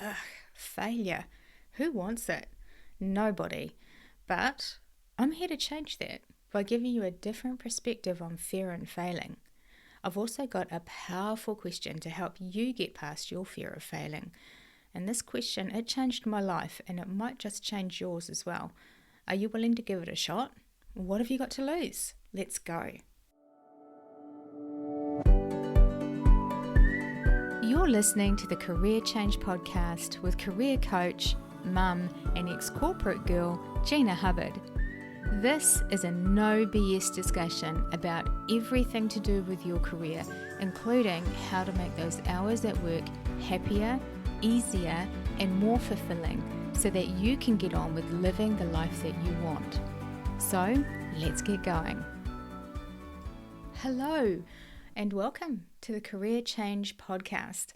Ugh, failure. Who wants it? Nobody. But I'm here to change that by giving you a different perspective on fear and failing. I've also got a powerful question to help you get past your fear of failing. And this question, it changed my life, and it might just change yours as well. Are you willing to give it a shot? What have you got to lose? Let's go. You're listening to the Career Change Podcast with career coach, mum, and ex-corporate girl, Gina Hubbard. This is a no BS discussion about everything to do with your career, including how to make those hours at work happier, easier, and more fulfilling so that you can get on with living the life that you want. So, let's get going. Hello, and welcome to the Career Change Podcast.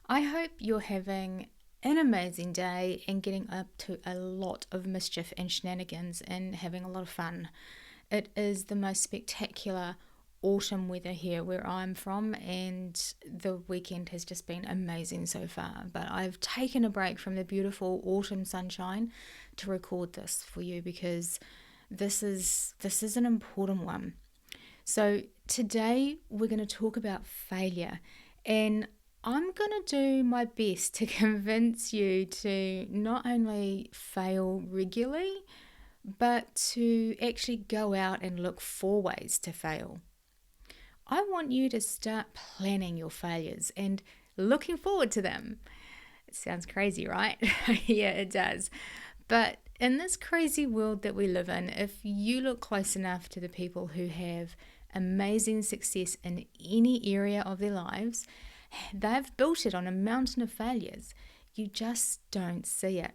I hope you're having an amazing day and getting up to a lot of mischief and shenanigans and having a lot of fun. It is the most spectacular autumn weather here where I'm from, and the weekend has just been amazing so far. But I've taken a break from the beautiful autumn sunshine to record this for you because this is an important one. So today we're going to talk about failure, and I'm going to do my best to convince you to not only fail regularly, but to actually go out and look for ways to fail. I want you to start planning your failures and looking forward to them. It sounds crazy, right? Yeah, it does. But in this crazy world that we live in, if you look close enough to the people who have amazing success in any area of their lives, they've built it on a mountain of failures. You just don't see it.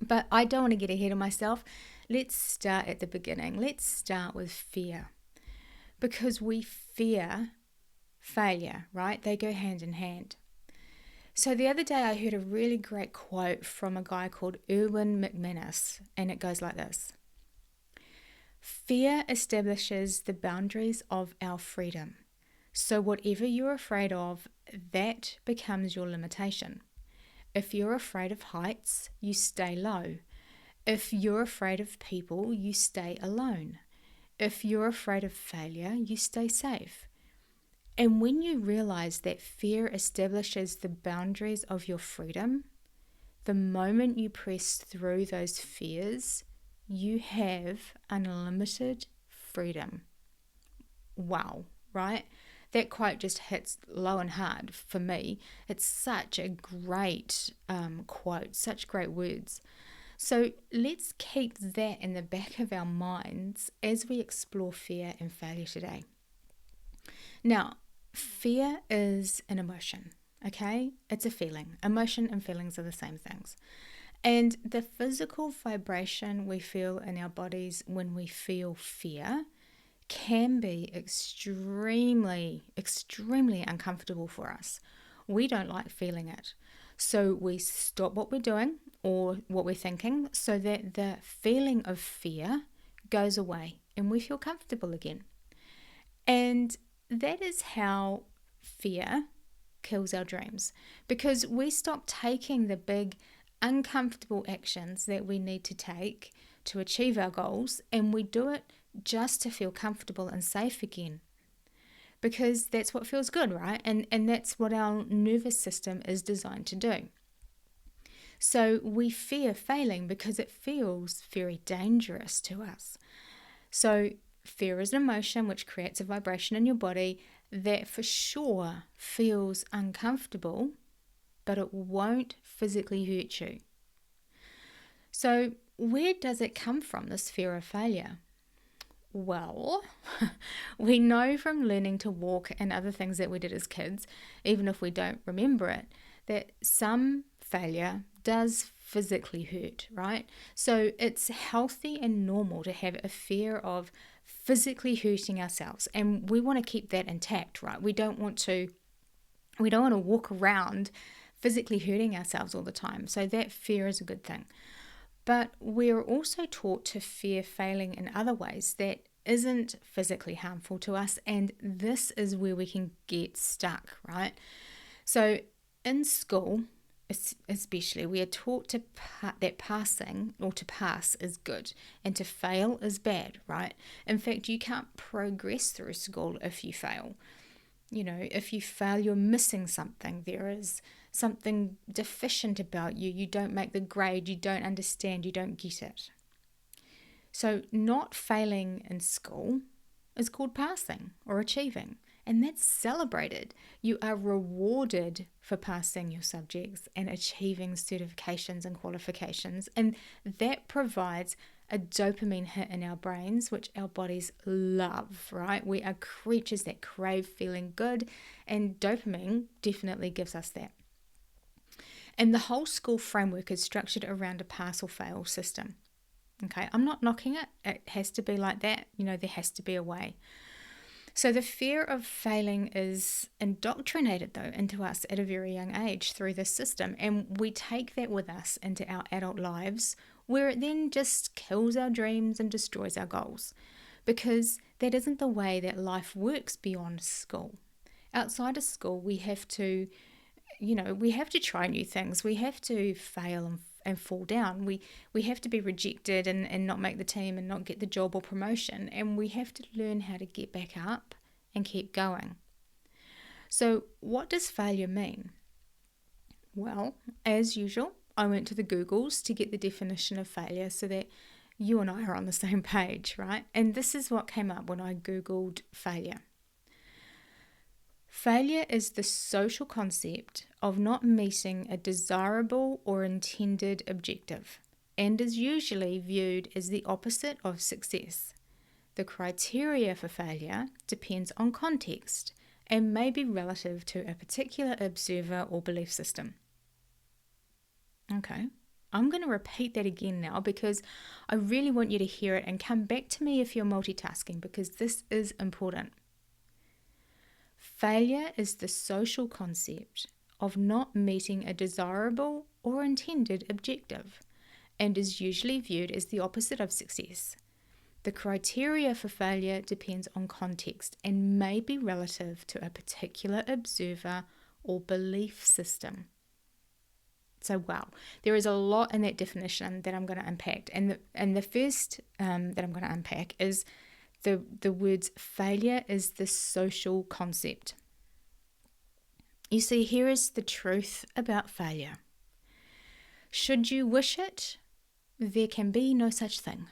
But I don't want to get ahead of myself. Let's start at the beginning. Let's start with fear. Because we fear failure, right? They go hand in hand. So the other day I heard a really great quote from a guy called Erwin McManus, and it goes like this. Fear establishes the boundaries of our freedom. So whatever you're afraid of, that becomes your limitation. If you're afraid of heights, you stay low. If you're afraid of people, you stay alone. If you're afraid of failure, you stay safe. And when you realize that fear establishes the boundaries of your freedom, the moment you press through those fears, you have unlimited freedom. Wow, right? That quote just hits low and hard for me. It's such a great quote, such great words. So let's keep that in the back of our minds as we explore fear and failure today. Now, fear is an emotion, okay? It's a feeling. Emotion and feelings are the same things. And the physical vibration we feel in our bodies when we feel fear can be extremely, extremely uncomfortable for us. We don't like feeling it. So we stop what we're doing or what we're thinking so that the feeling of fear goes away and we feel comfortable again. And that is how fear kills our dreams, because we stop taking the big uncomfortable actions that we need to take to achieve our goals, and we do it just to feel comfortable and safe again. Because that's what feels good, right? And that's what our nervous system is designed to do. So we fear failing because it feels very dangerous to us. So fear is an emotion which creates a vibration in your body that for sure feels uncomfortable, but it won't physically hurt you. So where does it come from, this fear of failure? Well, we know from learning to walk and other things that we did as kids, even if we don't remember it, that some failure does physically hurt, right? So it's healthy and normal to have a fear of physically hurting ourselves, and we want to keep that intact, right? We don't want to walk around physically hurting ourselves all the time. So that fear is a good thing. But we're also taught to fear failing in other ways that isn't physically harmful to us, and this is where we can get stuck, right? So in school, especially, we are taught that passing or to pass is good and to fail is bad, right? In fact, you can't progress through school if you fail. If you fail, you're missing something. There is something deficient about you. You don't make the grade, you don't understand, you don't get it. So not failing in school is called passing or achieving, and that's celebrated. You are rewarded for passing your subjects and achieving certifications and qualifications, and that provides a dopamine hit in our brains, which our bodies love, right? We are creatures that crave feeling good, and dopamine definitely gives us that. And the whole school framework is structured around a pass or fail system. Okay, I'm not knocking it. It has to be like that. There has to be a way. So the fear of failing is indoctrinated, though, into us at a very young age through this system. And we take that with us into our adult lives, where it then just kills our dreams and destroys our goals. Because that isn't the way that life works beyond school. Outside of school, we have to try new things. We have to fail and fall down. We have to be rejected and not make the team and not get the job or promotion. And we have to learn how to get back up and keep going. So what does failure mean? Well, as usual, I went to the Googles to get the definition of failure so that you and I are on the same page, right? And this is what came up when I Googled failure. Failure is the social concept of not meeting a desirable or intended objective, and is usually viewed as the opposite of success. The criteria for failure depends on context and may be relative to a particular observer or belief system. Okay, I'm going to repeat that again now because I really want you to hear it and come back to me if you're multitasking, because this is important. Failure is the social concept of not meeting a desirable or intended objective, and is usually viewed as the opposite of success. The criteria for failure depends on context and may be relative to a particular observer or belief system. So, wow, there is a lot in that definition that I'm going to unpack. And the first that I'm going to unpack is the words failure is the social concept. You see, here is the truth about failure. Should you wish it, there can be no such thing.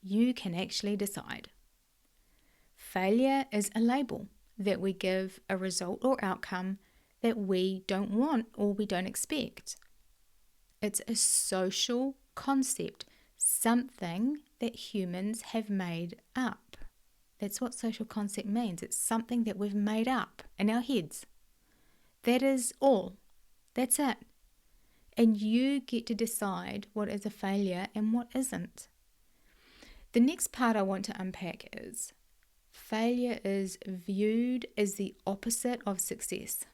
You can actually decide. Failure is a label that we give a result or outcome that we don't want or we don't expect. It's a social concept, something that humans have made up. That's what social concept means. It's something that we've made up in our heads. That is all. That's it. And you get to decide what is a failure and what isn't. The next part I want to unpack is failure is viewed as the opposite of success.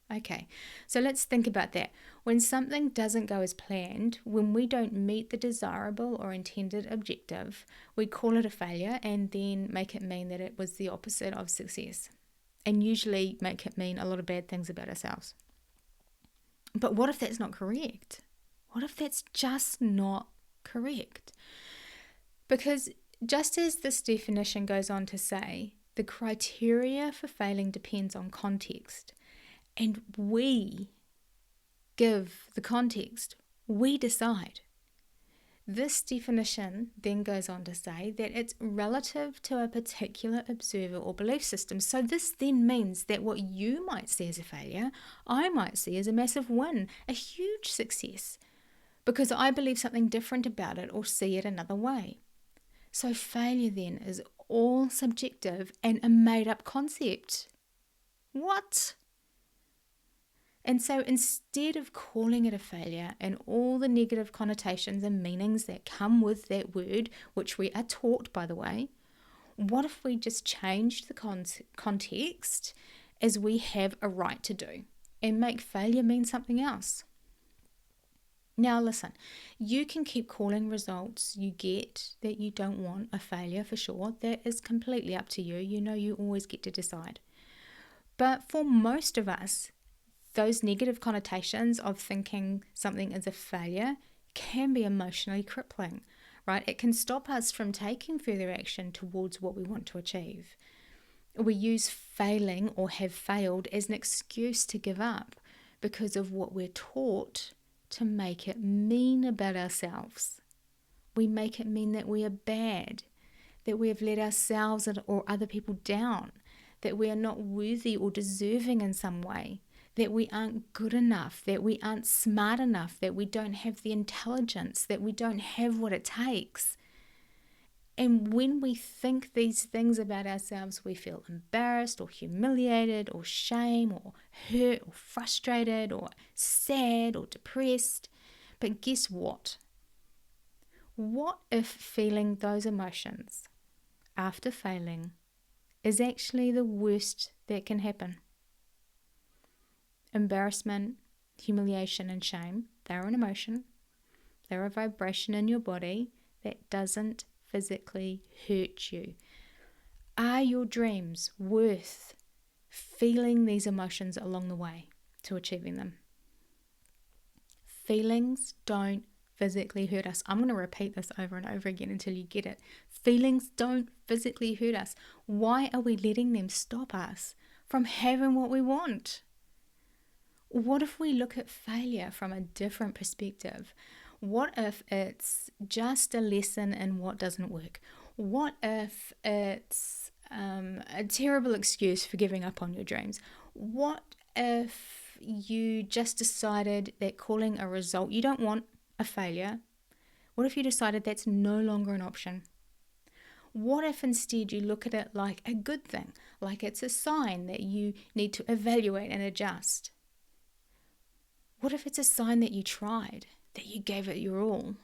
Okay, so let's think about that. When something doesn't go as planned, when we don't meet the desirable or intended objective, we call it a failure and then make it mean that it was the opposite of success, and usually make it mean a lot of bad things about ourselves. But what if that's not correct? What if that's just not correct? Because just as this definition goes on to say, the criteria for failing depends on context. And we give the context. We decide. This definition then goes on to say that it's relative to a particular observer or belief system. So this then means that what you might see as a failure, I might see as a massive win, a huge success, because I believe something different about it or see it another way. So failure then is all subjective and a made-up concept. What? And so instead of calling it a failure and all the negative connotations and meanings that come with that word, which we are taught, by the way, what if we just changed the context as we have a right to do and make failure mean something else? Now listen, you can keep calling results you get that you don't want a failure for sure. That is completely up to you. You know, you always get to decide. But for most of us, those negative connotations of thinking something is a failure can be emotionally crippling, right? It can stop us from taking further action towards what we want to achieve. We use failing or have failed as an excuse to give up because of what we're taught to make it mean about ourselves. We make it mean that we are bad, that we have let ourselves or other people down, that we are not worthy or deserving in some way, that we aren't good enough, that we aren't smart enough, that we don't have the intelligence, that we don't have what it takes. And when we think these things about ourselves, we feel embarrassed or humiliated or shame or hurt or frustrated or sad or depressed. But guess what? What if feeling those emotions after failing is actually the worst that can happen? Embarrassment, humiliation, and shame, they're an emotion. They're a vibration in your body that doesn't physically hurt you. Are your dreams worth feeling these emotions along the way to achieving them? Feelings don't physically hurt us. I'm going to repeat this over and over again until you get it. Feelings don't physically hurt us. Why are we letting them stop us from having what we want? What if we look at failure from a different perspective? What if it's just a lesson in what doesn't work? What if it's a terrible excuse for giving up on your dreams? What if you just decided that calling a result you don't want a failure? What if you decided that's no longer an option? What if instead you look at it like a good thing, like it's a sign that you need to evaluate and adjust? What if it's a sign that you tried, that you gave it your all,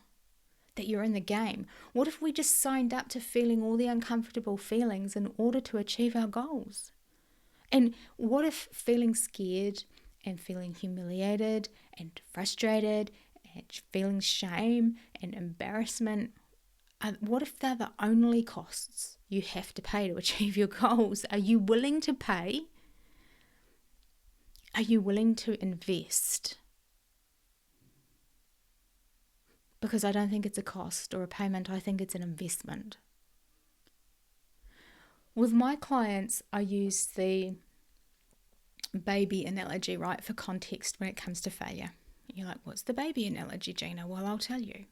that you're in the game? What if we just signed up to feeling all the uncomfortable feelings in order to achieve our goals? And what if feeling scared and feeling humiliated and frustrated and feeling shame and embarrassment, what if they're the only costs you have to pay to achieve your goals? Are you willing to pay? Are you willing to invest? Because I don't think it's a cost or a payment, I think it's an investment. With my clients, I use the baby analogy, right, for context when it comes to failure. You're like, what's the baby analogy, Gina? Well, I'll tell you.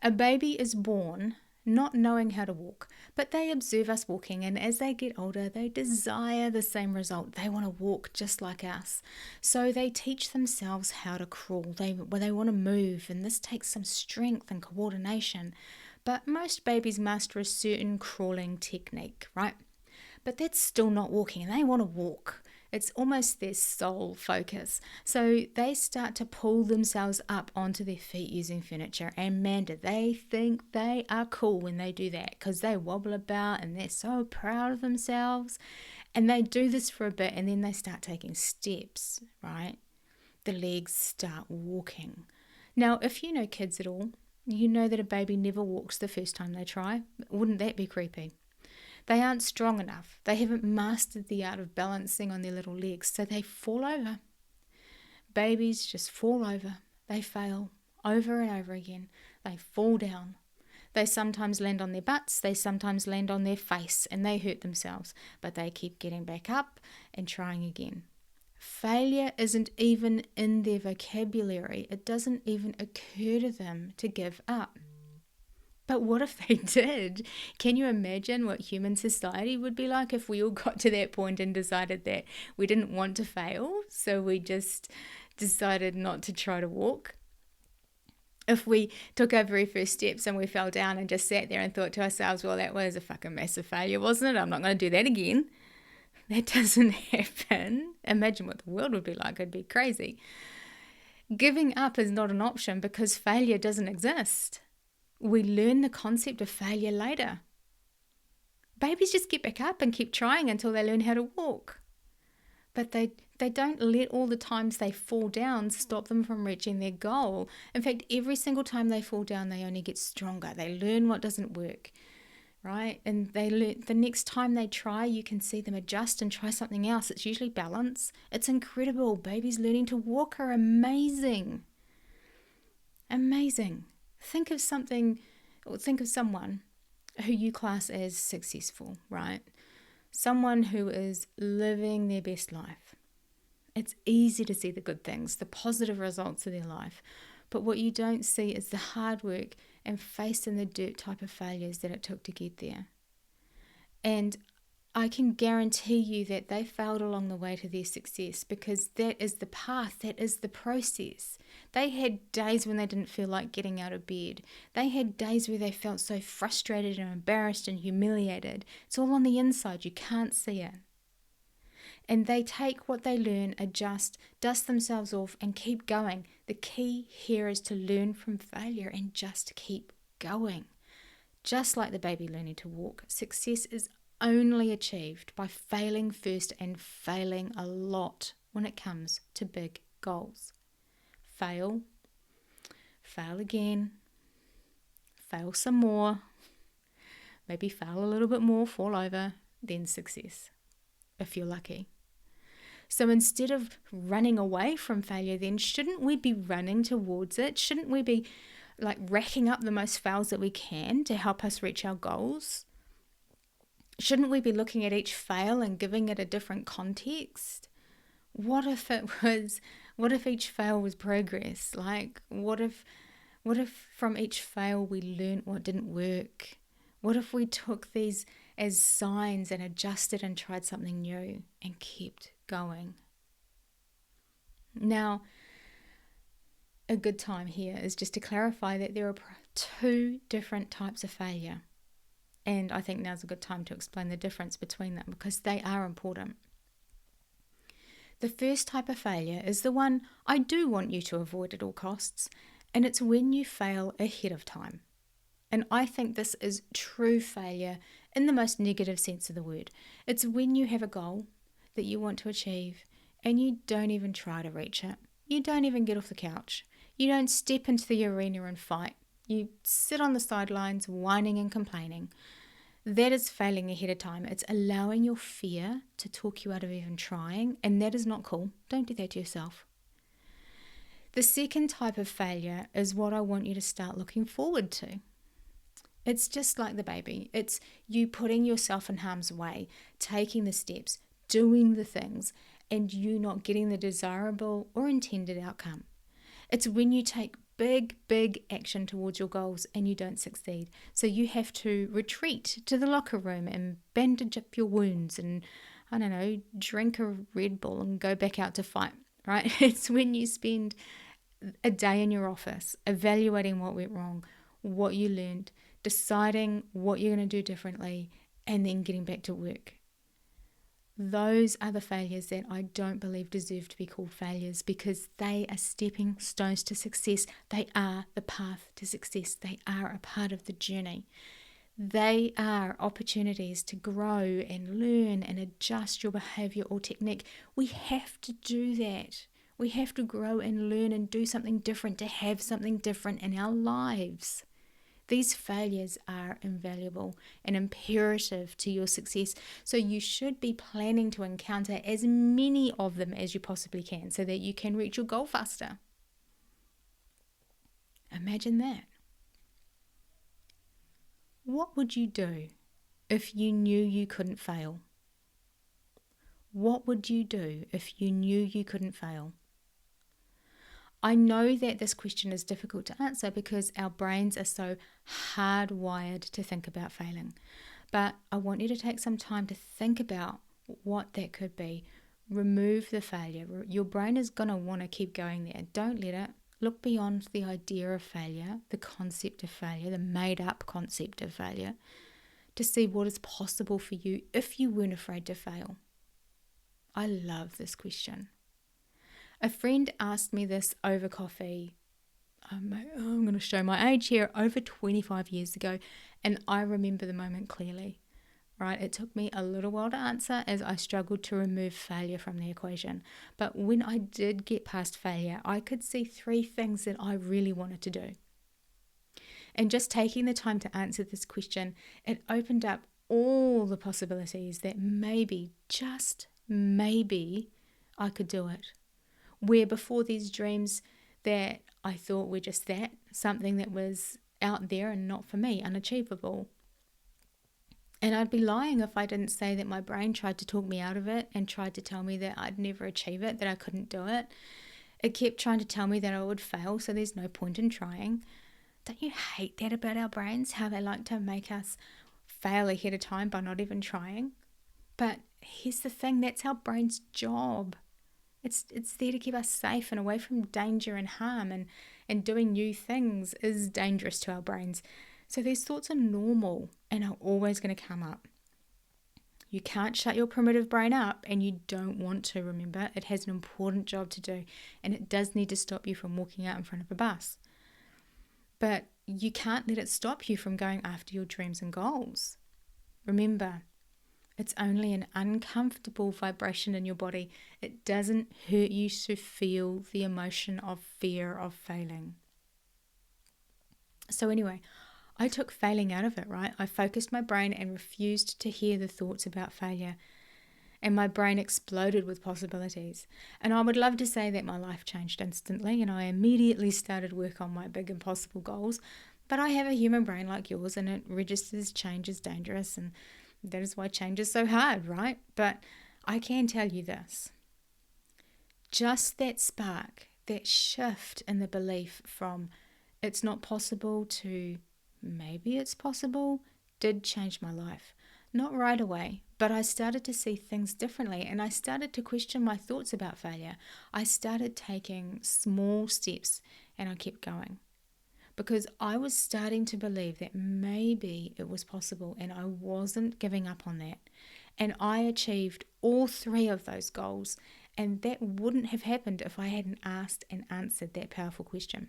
A baby is born not knowing how to walk, but they observe us walking, and as they get older, they desire the same result. They want to walk just like us. So they teach themselves how to crawl. They want to move, and this takes some strength and coordination. But most babies master a certain crawling technique, right? But that's still not walking, and they want to walk. It's almost their sole focus. So they start to pull themselves up onto their feet using furniture. And man, do they think they are cool when they do that, because they wobble about and they're so proud of themselves. And they do this for a bit and then they start taking steps, right? The legs start walking. Now, if you know kids at all, you know that a baby never walks the first time they try. Wouldn't that be creepy? They aren't strong enough. They haven't mastered the art of balancing on their little legs, so they fall over. Babies just fall over. They fail over and over again. They fall down. They sometimes land on their butts, they sometimes land on their face, and they hurt themselves, but they keep getting back up and trying again. Failure isn't even in their vocabulary. It doesn't even occur to them to give up. But what if they did? Can you imagine what human society would be like if we all got to that point and decided that we didn't want to fail, so we just decided not to try to walk? If we took our very first steps and we fell down and just sat there and thought to ourselves, well, that was a fucking massive failure, wasn't it? I'm not going to do that again. That doesn't happen. Imagine what the world would be like. It'd be crazy. Giving up is not an option because failure doesn't exist. We learn the concept of failure later. Babies just get back up and keep trying until they learn how to walk. But they don't let all the times they fall down stop them from reaching their goal. In fact, every single time they fall down, they only get stronger. They learn what doesn't work, right? And they learn the next time they try, you can see them adjust and try something else. It's usually balance. It's incredible. Babies learning to walk are amazing. Amazing. Think of someone who you class as successful, right? Someone who is living their best life. It's easy to see the good things, the positive results of their life. But what you don't see is the hard work and face in the dirt type of failures that it took to get there. And I can guarantee you that they failed along the way to their success, because that is the path, that is the process. They had days when they didn't feel like getting out of bed. They had days where they felt so frustrated and embarrassed and humiliated. It's all on the inside, you can't see it. And they take what they learn, adjust, dust themselves off, and keep going. The key here is to learn from failure and just keep going. Just like the baby learning to walk, success is only achieved by failing first and failing a lot when it comes to big goals. Fail again, fail some more, maybe fail a little bit more, fall over, then success, if you're lucky. So instead of running away from failure, then shouldn't we be running towards it? Shouldn't we be like racking up the most fails that we can to help us reach our goals? Shouldn't we be looking at each fail and giving it a different context? What if each fail was progress? Like, what if from each fail we learned what didn't work? What if we took these as signs and adjusted and tried something new and kept going? Now, a good time here is just to clarify that there are two different types of failure. And I think now's a good time to explain the difference between them, because they are important. The first type of failure is the one I do want you to avoid at all costs, and it's when you fail ahead of time. And I think this is true failure in the most negative sense of the word. It's when you have a goal that you want to achieve and you don't even try to reach it. You don't even get off the couch. You don't step into the arena and fight. You sit on the sidelines whining and complaining. That is failing ahead of time. It's allowing your fear to talk you out of even trying, and that is not cool. Don't do that to yourself. The second type of failure is what I want you to start looking forward to. It's just like the baby. It's you putting yourself in harm's way, taking the steps, doing the things, and you not getting the desirable or intended outcome. It's when you take big action towards your goals and you don't succeed. So you have to retreat to the locker room and bandage up your wounds and, I don't know, drink a Red Bull and go back out to fight, right? It's when you spend a day in your office evaluating what went wrong, what you learned, deciding what you're going to do differently, and then getting back to work. Those are the failures that I don't believe deserve to be called failures, because they are stepping stones to success. They are the path to success. They are a part of the journey. They are opportunities to grow and learn and adjust your behavior or technique. We have to do that. We have to grow and learn and do something different to have something different in our lives. These failures are invaluable and imperative to your success. So you should be planning to encounter as many of them as you possibly can so that you can reach your goal faster. Imagine that. What would you do if you knew you couldn't fail? What would you do if you knew you couldn't fail? I know that this question is difficult to answer because our brains are so hardwired to think about failing. But I want you to take some time to think about what that could be. Remove the failure. Your brain is going to want to keep going there. Don't let it. Look beyond the idea of failure, the concept of failure, the made-up concept of failure, to see what is possible for you if you weren't afraid to fail. I love this question. A friend asked me this over coffee, I'm going to show my age here, over 25 years ago, and I remember the moment clearly, right? It took me a little while to answer as I struggled to remove failure from the equation. But when I did get past failure, I could see 3 things that I really wanted to do. And just taking the time to answer this question, it opened up all the possibilities that maybe, just maybe, I could do it. Where before these dreams that I thought were just that, something that was out there and not for me, unachievable. And I'd be lying if I didn't say that my brain tried to talk me out of it and tried to tell me that I'd never achieve it, that I couldn't do it. It kept trying to tell me that I would fail, so there's no point in trying. Don't you hate that about our brains, how they like to make us fail ahead of time by not even trying? But here's the thing, that's our brain's job. It's there to keep us safe and away from danger and harm, and doing new things is dangerous to our brains. So these thoughts are normal and are always going to come up. You can't shut your primitive brain up, and you don't want to. Remember, it has an important job to do, and it does need to stop you from walking out in front of a bus. But you can't let it stop you from going after your dreams and goals. Remember, it's only an uncomfortable vibration in your body. It doesn't hurt you to feel the emotion of fear of failing. So anyway, I took failing out of it, right? I focused my brain and refused to hear the thoughts about failure. And my brain exploded with possibilities. And I would love to say that my life changed instantly and I immediately started work on my big impossible goals. But I have a human brain like yours, and it registers change as dangerous, and that is why change is so hard, right? But I can tell you this. Just that spark, that shift in the belief from it's not possible to maybe it's possible, did change my life. Not right away, but I started to see things differently, and I started to question my thoughts about failure. I started taking small steps, and I kept going because I was starting to believe that maybe it was possible, and I wasn't giving up on that. And I achieved all 3 of those goals, and that wouldn't have happened if I hadn't asked and answered that powerful question.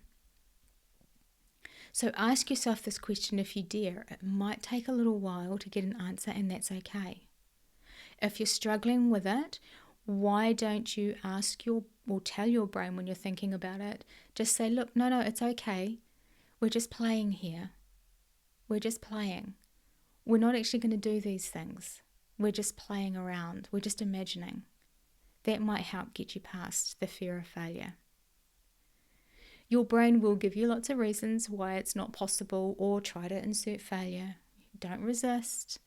So ask yourself this question if you dare. It might take a little while to get an answer, and that's okay. If you're struggling with it, why don't you ask or tell your brain when you're thinking about it, just say, look, no, it's okay. We're just playing here. We're just playing. We're not actually going to do these things. We're just playing around. We're just imagining. That might help get you past the fear of failure. Your brain will give you lots of reasons why it's not possible, or try to insert failure. Don't resist.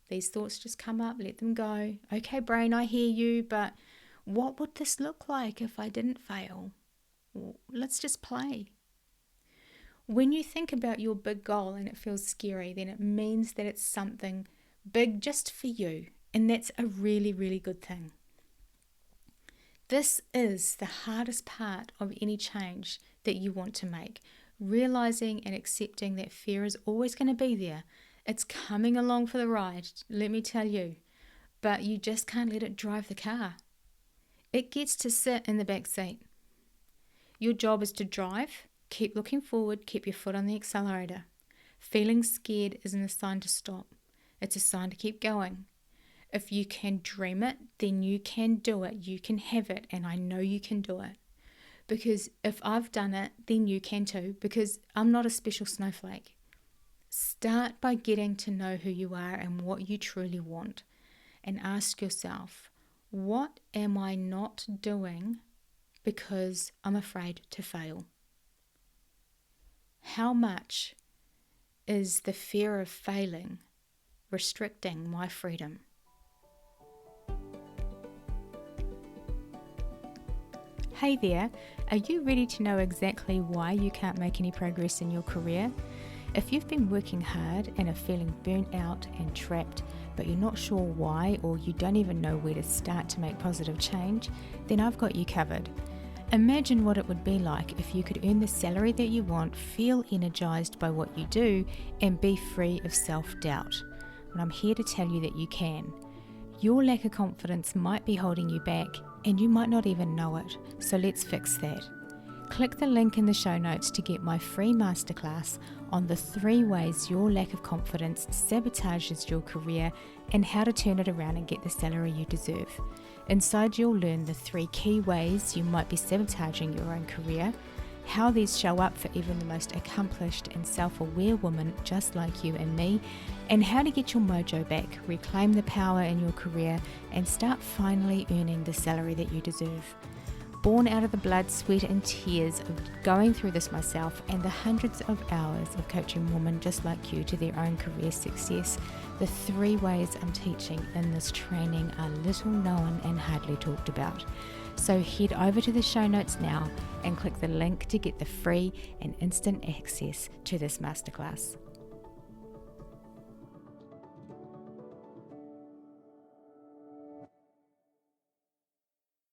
These thoughts just come up, let them go. Okay, brain, I hear you, but what would this look like if I didn't fail? Well, let's just play. When you think about your big goal and it feels scary, then it means that it's something big just for you, and that's a really, really good thing. This is the hardest part of any change that you want to make. Realizing and accepting that fear is always going to be there. It's coming along for the ride, let me tell you. But you just can't let it drive the car. It gets to sit in the back seat. Your job is to drive, keep looking forward, keep your foot on the accelerator. Feeling scared isn't a sign to stop. It's a sign to keep going. If you can dream it, then you can do it. You can have it, and I know you can do it. Because if I've done it, then you can too, because I'm not a special snowflake. Start by getting to know who you are and what you truly want, and ask yourself, what am I not doing because I'm afraid to fail? How much is the fear of failing restricting my freedom? Hey there, are you ready to know exactly why you can't make any progress in your career? If you've been working hard and are feeling burnt out and trapped, but you're not sure why, or you don't even know where to start to make positive change, then I've got you covered. Imagine what it would be like if you could earn the salary that you want, feel energized by what you do, and be free of self-doubt. And I'm here to tell you that you can. Your lack of confidence might be holding you back, and you might not even know it, so let's fix that. Click the link in the show notes to get my free masterclass on the 3 ways your lack of confidence sabotages your career and how to turn it around and get the salary you deserve. Inside, you'll learn the 3 key ways you might be sabotaging your own career, how these show up for even the most accomplished and self-aware woman just like you and me, and how to get your mojo back, reclaim the power in your career, and start finally earning the salary that you deserve. Born out of the blood, sweat and tears of going through this myself and the hundreds of hours of coaching women just like you to their own career success, the 3 ways I'm teaching in this training are little known and hardly talked about. So head over to the show notes now and click the link to get the free and instant access to this masterclass.